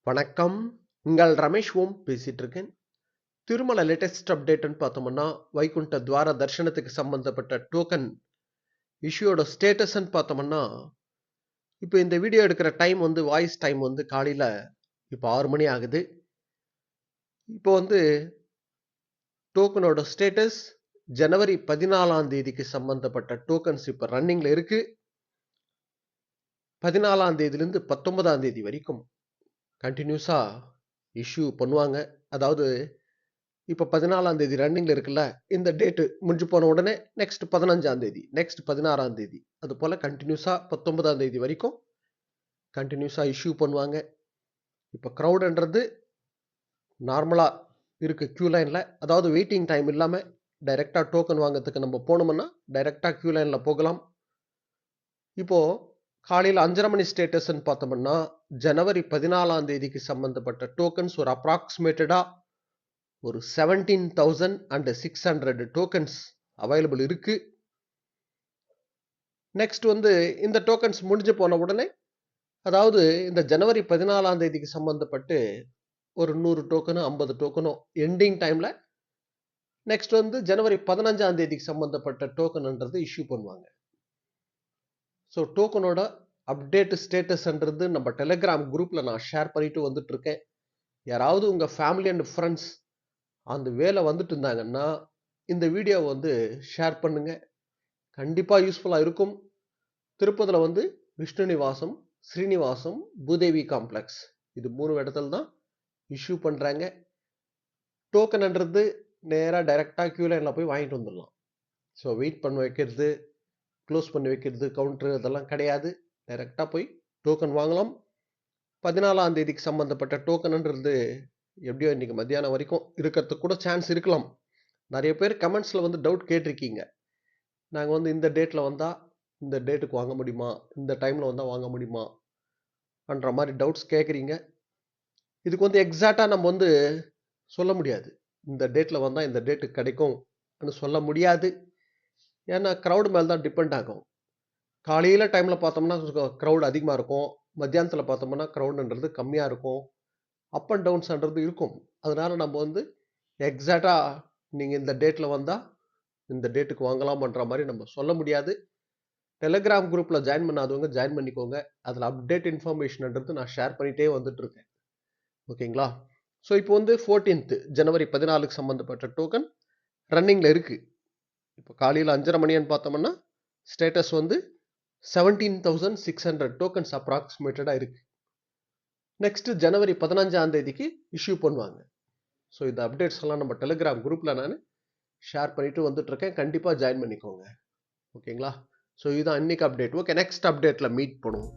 வணக்கம். உங்கள் ரமேஷ் ஓம் பேசிட்டு இருக்கேன். திருமல லேட்டஸ்ட் அப்டேட்னு பார்த்தோம்னா, வைகுண்ட துவார தர்ஷனத்துக்கு சம்பந்தப்பட்ட டோக்கன் இஷ்யூவோட ஸ்டேட்டஸ்ன்னு பார்த்தோம்னா, இப்போ இந்த வீடியோ எடுக்கிற டைம் வாய்ஸ் டைம் காலையில் இப்போ 6 மணி ஆகுது. இப்போ டோக்கனோட ஸ்டேட்டஸ் ஜனவரி 14ஆம் தேதிக்கு சம்பந்தப்பட்ட டோக்கன்ஸ் இப்போ ரன்னிங்கில் இருக்கு. 14ஆம் தேதியிலிருந்து 19ஆம் தேதி வரைக்கும் கண்டினியூஸாக இஷ்யூ பண்ணுவாங்க. அதாவது இப்போ 14ஆம் தேதி ரன்னிங்கில் இருக்குல்ல, இந்த டேட்டு முடிஞ்சு போன உடனே நெக்ஸ்ட் 15ஆம் தேதி, நெக்ஸ்ட் 16ஆம் தேதி, அது போல் கண்டினியூஸாக 19ஆம் தேதி வரைக்கும் கண்டினியூஸாக இஷ்யூ பண்ணுவாங்க. இப்போ க்ரௌடுன்றது நார்மலாக இருக்குது க்யூ லைனில். அதாவது வெயிட்டிங் டைம் இல்லாமல் டைரெக்டாக டோக்கன் வாங்கிறதுக்கு நம்ம போனோம்னா டைரெக்டாக க்யூ லைனில் போகலாம். இப்போது காலையில் 5:30 மணி ஸ்டேட்டஸ்ன்னு பார்த்தோம்னா, ஜனவரி 14ஆம் தேதிக்கு சம்மந்தப்பட்ட டோக்கன்ஸ் ஒரு அப்ராக்சிமேட்டடாக ஒரு 17,600 டோக்கன்ஸ் அவைலபிள் இருக்கு. நெக்ஸ்ட் இந்த டோக்கன்ஸ் முடிஞ்சு போன உடனே, அதாவது இந்த ஜனவரி 14ஆம் தேதிக்கு சம்பந்தப்பட்டு ஒரு 100 டோக்கனோ 50 டோக்கனோ எண்டிங் டைம்ல நெக்ஸ்ட் ஜனவரி 15ஆம் தேதிக்கு சம்பந்தப்பட்ட டோக்கன்ன்றது இஷ்யூ பண்ணுவாங்க. ஸோ டோக்கனோட அப்டேட் ஸ்டேட்டஸ்ன்றது நம்ம டெலிகிராம் குரூப்ல நான் ஷேர் பண்ணிட்டு வந்துட்டு இருக்கேன். யாராவது உங்க ஃபேமிலி அண்ட் ஃப்ரெண்ட்ஸ் அந்த வேலை வந்துட்டு இருந்தாங்கன்னா இந்த வீடியோவை ஷேர் பண்ணுங்க. கண்டிப்பாக யூஸ்ஃபுல்லாக இருக்கும். திருப்பதியில் விஷ்ணு நிவாசம், ஸ்ரீனிவாசம், பூதேவி காம்ப்ளெக்ஸ், இது 3 இடத்துல தான் இஷ்யூ பண்ணுறாங்க. டோக்கன்ன்றது நேராக டைரெக்டாக க்யூ லைனில் போய் வாங்கிட்டு வந்துடலாம். ஸோ வெயிட் பண்ண வைக்கிறது, க்ளோஸ் பண்ணி வைக்கிறது, கவுண்டரு அதெல்லாம் கிடையாது. டைரெக்டாக போய் டோக்கன் வாங்கலாம். 14ஆம் தேதிக்கு சம்மந்தப்பட்ட டோக்கன்ன்றது எப்படியோ இன்னைக்கு மத்தியானம் வரைக்கும் இருக்கிறதுக்கு கூட சான்ஸ் இருக்கலாம். நிறைய பேர் கமெண்ட்ஸில் டவுட் கேட்டிருக்கீங்க. நாங்கள் இந்த டேட்டில் வந்தால் இந்த டேட்டுக்கு வாங்க முடியுமா, இந்த டைமில் வந்தால் வாங்க முடியுமா என்ற மாதிரி டவுட்ஸ் கேட்குறீங்க. இதுக்கு எக்ஸாக்டாக நம்ம சொல்ல முடியாது. இந்த டேட்டில் வந்தால் இந்த டேட்டுக்கு கிடைக்கும்னு சொல்ல முடியாது. ஏன்னா க்ரௌடு மேலே தான் டிபெண்ட் ஆகும். காலையில் டைமில் பார்த்தோம்னா க்ரௌடு அதிகமாக இருக்கும். மத்தியானத்தில் பார்த்தோம்னா க்ரௌடுன்றது கம்மியாக இருக்கும். அப் அண்ட் டவுன்ஸ்ன்றது இருக்கும். அதனால் நம்ம எக்ஸாக்டாக நீங்கள் இந்த டேட்டில் வந்தால் இந்த டேட்டுக்கு வாங்கலாம்ன்ற மாதிரி நம்ம சொல்ல முடியாது. டெலிகிராம் குரூப்பில் ஜாயின் பண்ணாதவங்க ஜாயின் பண்ணிக்கோங்க. அதில் அப்டேட் இன்ஃபர்மேஷன்ன்றது நான் ஷேர் பண்ணிகிட்டே வந்துட்டுருக்கேன். ஓகேங்களா? ஸோ இப்போ 14th ஜனவரி 14க்கு சம்மந்தப்பட்ட டோக்கன் ரன்னிங்கில் இருக்குது. இப்போ காலையில் 5:30 மணின்னு பார்த்தோம்னா ஸ்டேட்டஸ் 17,600 டோக்கன்ஸ் அப்ராக்சிமேட்டடாக இருக்குது. நெக்ஸ்ட் ஜனவரி 15ஆம் தேதிக்கு இஷ்யூ பண்ணுவாங்க. ஸோ இந்த அப்டேட்ஸ் எல்லாம் நம்ம டெலிகிராம் குரூப்பில் நான் ஷேர் பண்ணிட்டு வந்துட்டுருக்கேன். கண்டிப்பாக ஜாயின் பண்ணிக்கோங்க. ஓகேங்களா? ஸோ இதுதான் இன்னைக்கு அப்டேட். ஓகே, நெக்ஸ்ட் அப்டேட்டில் மீட் பண்ணுவோம்.